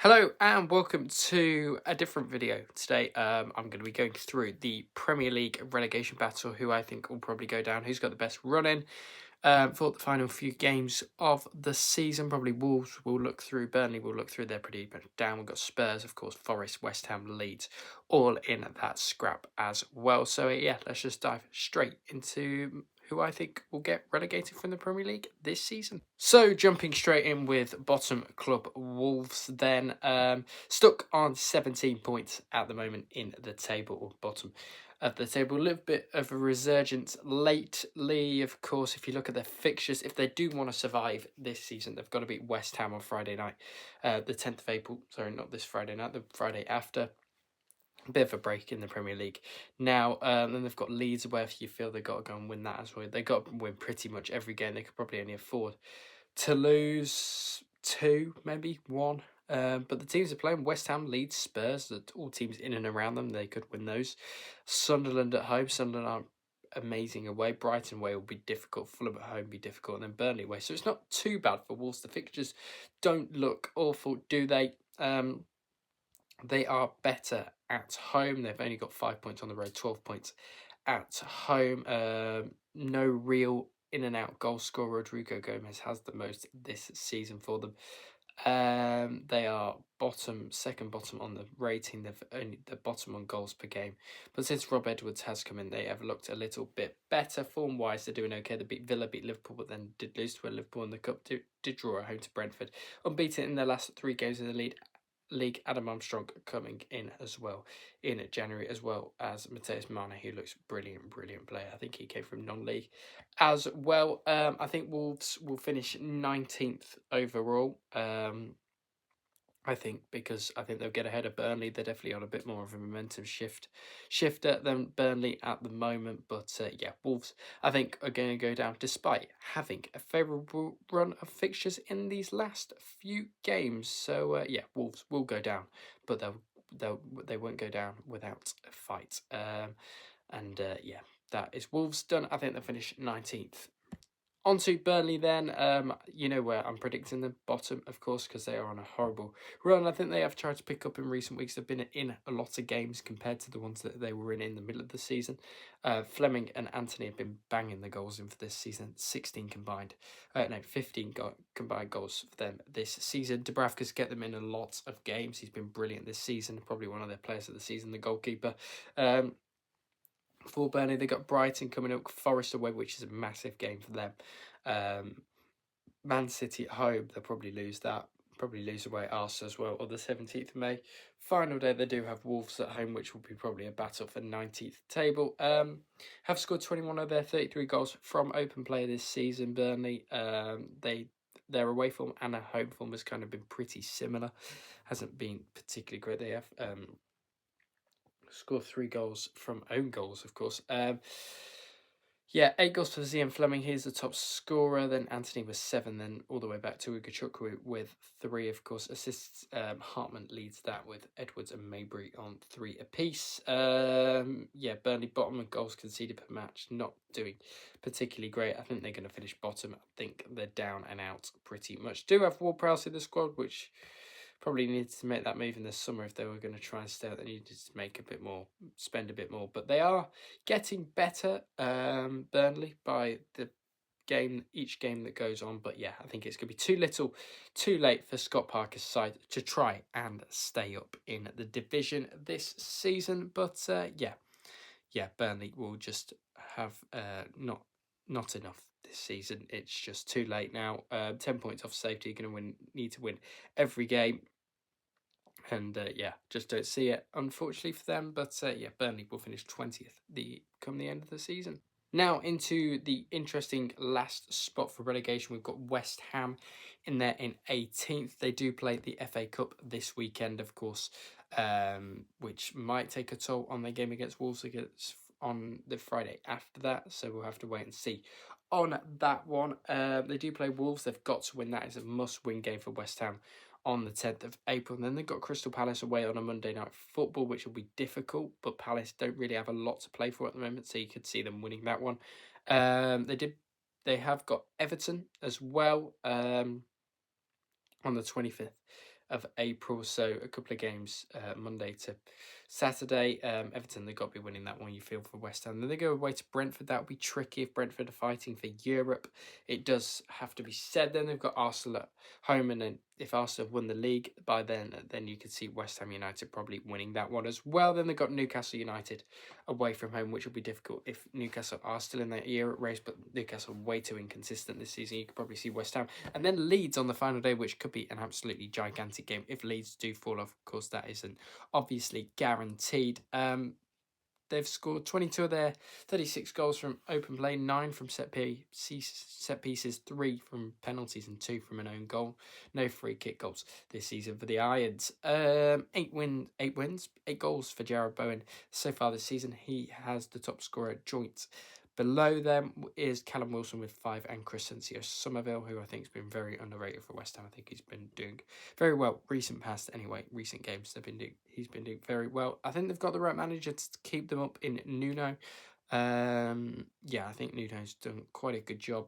Hello and welcome to a different video. Today I'm going to be going through the Premier League relegation battle, who I think will probably go down, who's got the best run-in for the final few games of the season. Probably Wolves will look through, Burnley will look through, they're pretty much down. We've got Spurs, of course, Forest, West Ham, Leeds, all in that scrap as well. So yeah, let's just dive straight into who I think will get relegated from the Premier League this season. So jumping straight in with bottom club Wolves then, stuck on 17 points at the moment in the table, or bottom of the table. A little bit of a resurgence lately, of course. If you look at their fixtures, if they do want to survive this season, they've got to beat West Ham on Friday night, the 10th of April. Sorry, not this Friday night, the Friday after. A bit of a break in the Premier League now. Then they've got Leeds away. If you feel they've got to go and win that as well, they've got to win pretty much every game. They could probably only afford to lose two, maybe one. But the teams are playing West Ham, Leeds, Spurs, all teams in and around them. They could win those. Sunderland at home. Sunderland aren't amazing away. Brighton away will be difficult. Fulham at home will be difficult. And then Burnley away. So it's not too bad for Wolves. The fixtures don't look awful, do they? They are better at home. They've only got 5 points on the road, 12 points at home. No real in and out goal scorer. Rodrigo Gomez has the most this season for them. They are second bottom on the rating. They've only the bottom on goals per game. But since Rob Edwards has come in, they have looked a little bit better form wise. They're doing okay. They beat Villa, beat Liverpool, but then did lose to Liverpool in the cup. Did draw at home to Brentford. Unbeaten in their last 3 games in the league. Adam Armstrong coming in as well in January, as well as Mateus Mane, who looks brilliant player. I think he came from non-league as well. I think Wolves will finish 19th overall. I think because I think they'll get ahead of Burnley. They're definitely on a bit more of a momentum shifter than Burnley at the moment. But yeah, Wolves I think are going to go down despite having a favourable run of fixtures in these last few games. So yeah, Wolves will go down, but they won't go down without a fight. Yeah, that is Wolves done. I think they'll finish 19th. On to Burnley then. You know where I'm predicting the bottom, of course, because they are on a horrible run. I think they have tried to pick up in recent weeks. They've been in a lot of games compared to the ones that they were in the middle of the season. Fleming and Anthony have been banging the goals in for this season. 16 combined. 15 combined goals for them this season. Dubravka's get them in a lot of games. He's been brilliant this season. Probably one of their players of the season, the goalkeeper. For Burnley, they got Brighton coming up, Forest away, which is a massive game for them. Man City at home, they'll probably lose that. Probably lose away at Arsenal as well, on the 17th of May. Final day, they do have Wolves at home, which will be probably a battle for 19th table. Have scored 21 of their 33 goals from open play this season, Burnley. Their away form and their home form has kind of been pretty similar. Hasn't been particularly great. They have scored 3 goals from own goals, of course. Yeah, 8 goals for Zian Fleming. He's the top scorer. Then Anthony was 7. Then all the way back to Ugochukwu with 3, of course. Assists, Hartman leads that with Edwards and Mabry on 3 apiece. Yeah, Burnley bottom of goals conceded per match. Not doing particularly great. I think they're going to finish bottom. I think they're down and out pretty much. Do have Ward-Prowse in the squad, which probably needed to make that move in the summer if they were going to try and stay out. They needed to make a bit more, spend a bit more. But they are getting better, Burnley, by each game that goes on. But yeah, I think it's going to be too little, too late for Scott Parker's side to try and stay up in the division this season. But yeah, Burnley will just have not enough this season. It's just too late now. 10 points off safety. You're going to need to win every game. And yeah, just don't see it, unfortunately, for them. But yeah, Burnley will finish 20th come the end of the season. Now into the interesting last spot for relegation. We've got West Ham in there in 18th. They do play the FA Cup this weekend, of course, which might take a toll on their game against Wolves on the Friday after that. So we'll have to wait and see on that one. They do play Wolves. They've got to win that. It's a must-win game for West Ham on the 10th of April. And then they've got Crystal Palace away on a Monday Night Football, which will be difficult, but Palace don't really have a lot to play for at the moment, so you could see them winning that one. They have got Everton as well on the 25th of April. So a couple of games, Monday to Saturday. Everton, they've got to be winning that one, you feel, for West Ham. Then they go away to Brentford. That would be tricky if Brentford are fighting for Europe. It does have to be said. Then they've got Arsenal at home, and then if Arsenal have won the league by then you could see West Ham United probably winning that one as well. Then they've got Newcastle United away from home, which will be difficult if Newcastle are still in that Europe race, but Newcastle are way too inconsistent this season. You could probably see West Ham. And then Leeds on the final day, which could be an absolutely gigantic game. If Leeds do fall off, of course, that isn't obviously guaranteed. They've scored 22 of their 36 goals from open play, 9 from set pieces, 3 from penalties, and 2 from an own goal. No free kick goals this season for the Irons. 8 wins, 8 goals for Jarrod Bowen so far this season. He has the top scorer joint. Below them is Callum Wilson with 5 and Crescencio Somerville, who I think has been very underrated for West Ham. I think he's been doing very well recent games he's been doing very well. I think they've got the right manager to keep them up in Nuno. I think Nuno's done quite a good job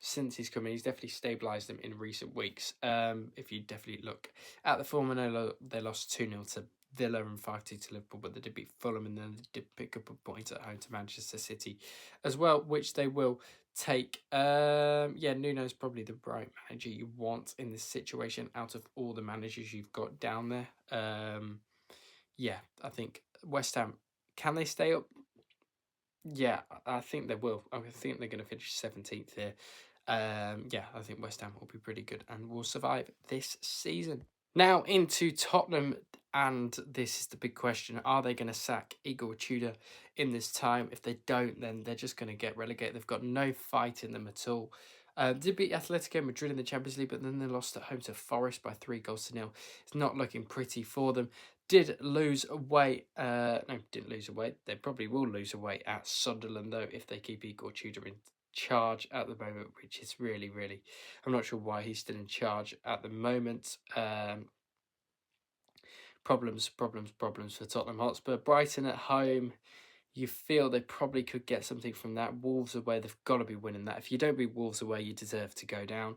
since he's come in. He's definitely stabilised them in recent weeks. If you definitely look at the form, I know they lost 2-0 to Villa and 5-2 to Liverpool, but they did beat Fulham, and then they did pick up a point at home to Manchester City as well, which they will take. Nuno's probably the right manager you want in this situation out of all the managers you've got down there. I think West Ham, can they stay up? Yeah, I think they will. I think they're going to finish 17th here. I think West Ham will be pretty good and will survive this season. Now into Tottenham, and this is the big question. Are they going to sack Igor Tudor in this time? If they don't, then they're just going to get relegated. They've got no fight in them at all. Did beat Atletico Madrid in the Champions League, but then they lost at home to Forest by 3-0. It's not looking pretty for them. Did lose away. Didn't lose away. They probably will lose away at Sunderland, though, if they keep Igor Tudor in charge at the moment, which is really, really, I'm not sure why he's still in charge at the moment. Problems for Tottenham Hotspur. Brighton at home, you feel they probably could get something from that. Wolves away, they've got to be winning that. If you don't beat Wolves away, you deserve to go down.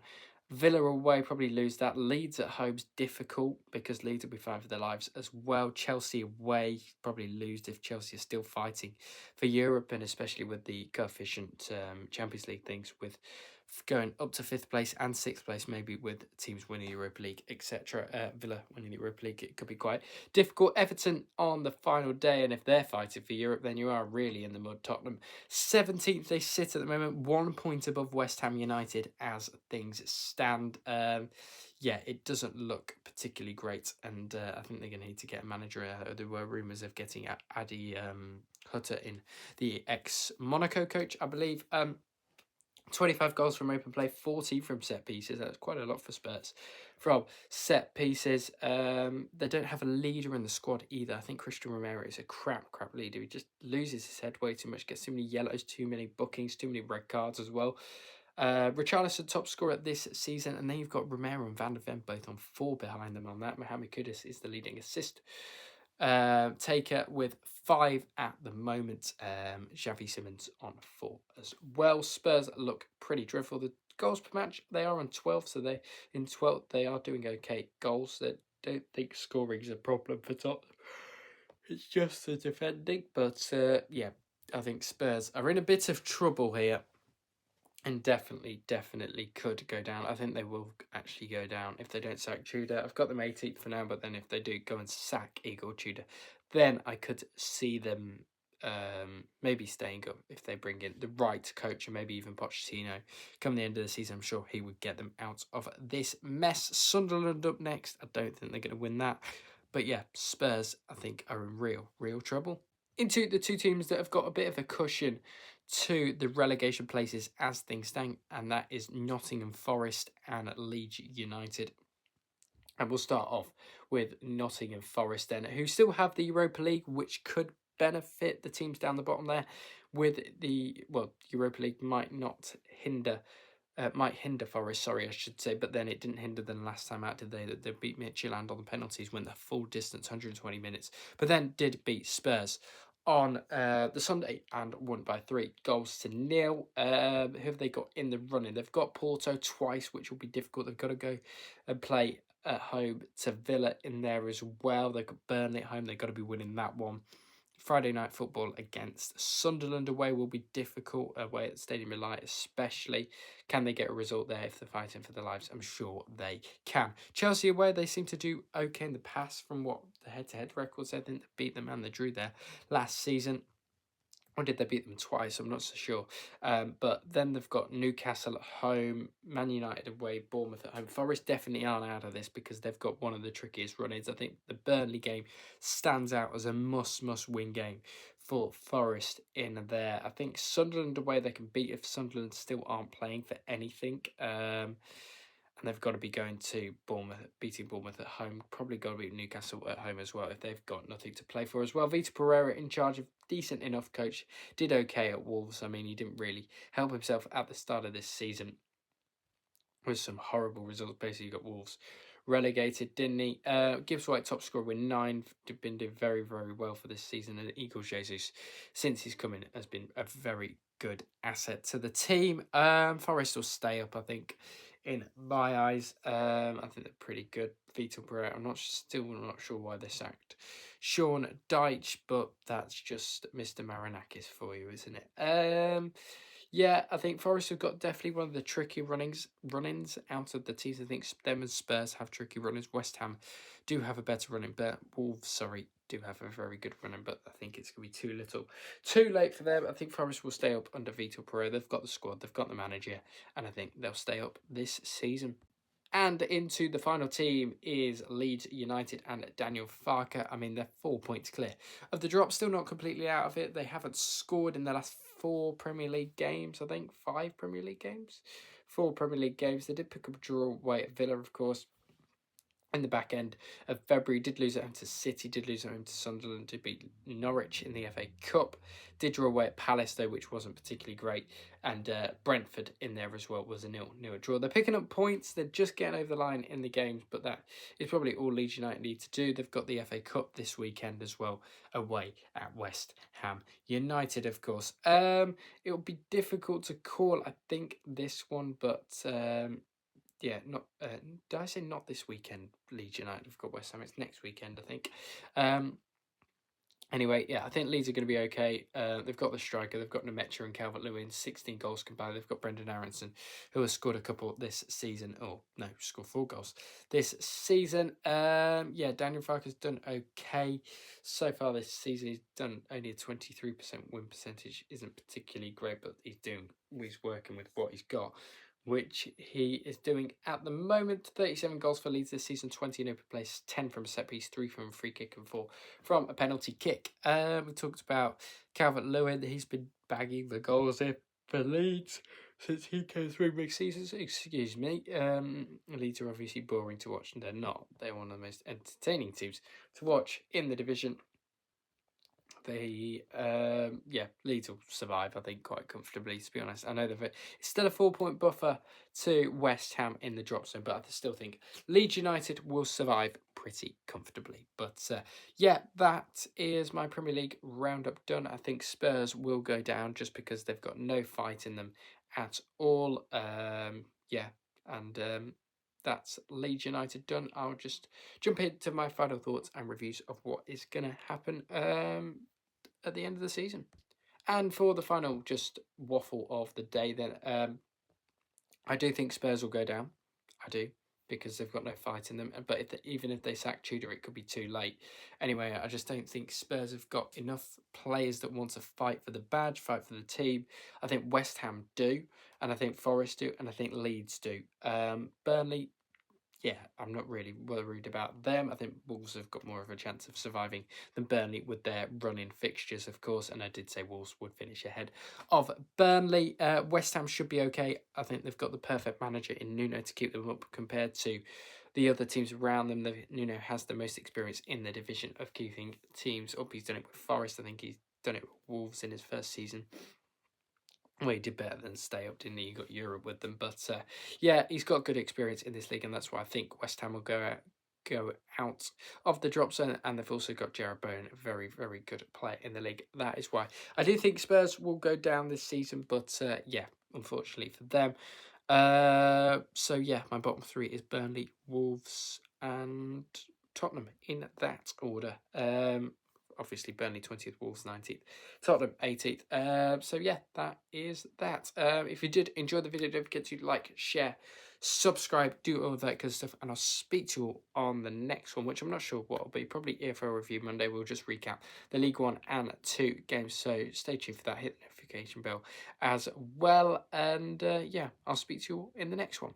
Villa away, probably lose that. Leeds at home's difficult because Leeds will be fighting for their lives as well. Chelsea away, probably lose if Chelsea are still fighting for Europe, and especially with the coefficient Champions League things, with going up to 5th place and 6th place, maybe with teams winning the Europa League, etc. Villa winning the Europa League, it could be quite difficult. Everton on the final day, and if they're fighting for Europe, then you are really in the mud. Tottenham 17th they sit at the moment, 1 point above West Ham United as things stand. It doesn't look particularly great, and I think they're going to need to get a manager. There were rumours of getting Adi Hutter in, the ex-Monaco coach, I believe. 25 goals from open play, 40 from set pieces. That's quite a lot for Spurs from set pieces. They don't have a leader in the squad either. I think Christian Romero is a crap leader. He just loses his head way too much, gets too many yellows, too many bookings, too many red cards as well. Richarlison top scorer this season, and then you've got Romero and Van de Ven both on 4 behind them on that. Mohamed Kudus is the leading assist taker with 5 at the moment. Xavi Simons on 4 as well. Spurs look pretty dreadful. The goals per match, they are on 12th, so they in 12th they are doing okay goals. They don't think scoring is a problem for Tottenham. It's just the defending, but I think Spurs are in a bit of trouble here. And definitely could go down. I think they will actually go down if they don't sack Tudor. I've got them 18th for now, but then if they do go and sack Igor Tudor, then I could see them maybe staying up if they bring in the right coach, and maybe even Pochettino. Come the end of the season, I'm sure he would get them out of this mess. Sunderland up next. I don't think they're going to win that. But yeah, Spurs, I think, are in real trouble. Into the two teams that have got a bit of a cushion to the relegation places as things stand, and that is Nottingham Forest and Leeds United. And we'll start off with Nottingham Forest then, who still have the Europa League, which could benefit the teams down the bottom there. With the Europa League might hinder Forest, I should say, but then it didn't hinder them last time out, did they? That they beat Midtjylland on the penalties, went the full distance, 120 minutes, but then did beat Spurs on the Sunday and won by 3-0. Who have they got in the running? They've got Porto twice, which will be difficult. They've got to go and play at home to Villa in there as well. They've got Burnley at home. They've got to be winning that one. Friday night football against Sunderland away will be difficult, away at Stadium of Light especially. Can they get a result there if they're fighting for their lives? I'm sure they can. Chelsea away, they seem to do okay in the past from what the head-to-head records said. I think they beat them and they drew there last season. Or did they beat them twice? I'm not so sure. But then they've got Newcastle at home, Man United away, Bournemouth at home. Forest definitely aren't out of this because they've got one of the trickiest run-ins. I think the Burnley game stands out as a must-win game for Forest in there. I think Sunderland away they can beat if Sunderland still aren't playing for anything. And they've got to be going to Bournemouth, beating Bournemouth at home. Probably got to beat Newcastle at home as well if they've got nothing to play for as well. Vitor Pereira in charge of decent enough coach. Did okay at Wolves. I mean, he didn't really help himself at the start of this season with some horrible results. Basically, you got Wolves relegated, didn't he? Gibbs White top scorer with 9. Been doing very well for this season. And Igor Jesus, since he's come in, has been a very good asset to the team. Forest will stay up, I think. In my eyes, I think they're pretty good. Vitor Pereira, still not sure why they sacked Sean Dyche, but that's just Mr. Marinakis for you, isn't it? Yeah, I think Forest have got definitely one of the tricky run-ins out of the teams. I think them and Spurs have tricky run-ins. West Ham do have a better running, but Wolves, do have a very good running, but I think it's going to be too late for them. I think Forest will stay up under Vitor Pereira. They've got the squad, they've got the manager, and I think they'll stay up this season. And into the final team is Leeds United and Daniel Farke. I mean, they're 4 points clear of the drop. Still not completely out of it. They haven't scored in the last 4 Premier League games, I think. 5 Premier League games? 4 Premier League games. They did pick up a draw away at Villa, of course. In the back end of February, did lose at home to City, did lose at home to Sunderland, did beat Norwich in the FA Cup, did draw away at Palace though, which wasn't particularly great, and Brentford in there as well was a nil draw. They're picking up points, they're just getting over the line in the games, but that is probably all Leeds United need to do. They've got the FA Cup this weekend as well, away at West Ham United, of course. It'll be difficult to call, I think, this one, but yeah, not. Did I say not this weekend? Leeds United have got West Ham. It's next weekend, I think. Anyway, yeah, I think Leeds are going to be okay. They've got the striker. They've got Nemecha and Calvert-Lewin, 16 goals combined. They've got Brendan Aronson, who has scored a couple this season. Oh, no, scored 4 goals this season. Yeah, Daniel Farke has done okay so far this season. He's done only a 23% win percentage. Isn't particularly great, but he's working with what he's got, which he is doing at the moment. 37 goals for Leeds this season, 20 in open place, 10 from a set piece, 3 from a free kick, and 4 from a penalty kick. We talked about Calvert-Lewin. He's been bagging the goals here for Leeds since he came through mid-season. Excuse me. Leeds are obviously boring to watch, and they're not. They're one of the most entertaining teams to watch in the division. Leeds will survive, I think, quite comfortably, to be honest. I know it's still a 4-point buffer to West Ham in the drop zone, but I still think Leeds United will survive pretty comfortably. But yeah, that is my Premier League roundup done. I think Spurs will go down just because they've got no fight in them at all. That's Leeds United done. I'll just jump into my final thoughts and reviews of what is going to happen at the end of the season. And for the final just waffle of the day then, I do think Spurs will go down. I do, because they've got no fight in them. But even if they sack Tudor, it could be too late. Anyway, I just don't think Spurs have got enough players that want to fight for the badge, fight for the team. I think West Ham do, and I think Forest do, and I think Leeds do. Burnley, yeah, I'm not really worried about them. I think Wolves have got more of a chance of surviving than Burnley with their running fixtures, of course. And I did say Wolves would finish ahead of Burnley. West Ham should be okay. I think they've got the perfect manager in Nuno to keep them up compared to the other teams around them. Nuno has the most experience in the division of keeping teams up. He's done it with Forest. I think he's done it with Wolves in his first season. Well, he did better than stay up, didn't he? He got Europe with them. But yeah, he's got good experience in this league, and that's why I think West Ham will go out of the drop zone. And they've also got Jarrod Bowen, a very good player in the league. That is why I do think Spurs will go down this season. But yeah, unfortunately for them. So yeah, my bottom 3 is Burnley, Wolves, and Tottenham in that order. Obviously Burnley 20th, Wolves 19th, Tottenham 18th. So yeah, that is that. If you did enjoy the video, don't forget to like, share, subscribe, do all of that good stuff, and I'll speak to you all on the next one, which I'm not sure what will be. Probably EFL review Monday. We'll just recap the League 1 and 2 games, so stay tuned for that. Hit the notification bell as well, and yeah, I'll speak to you all in the next one.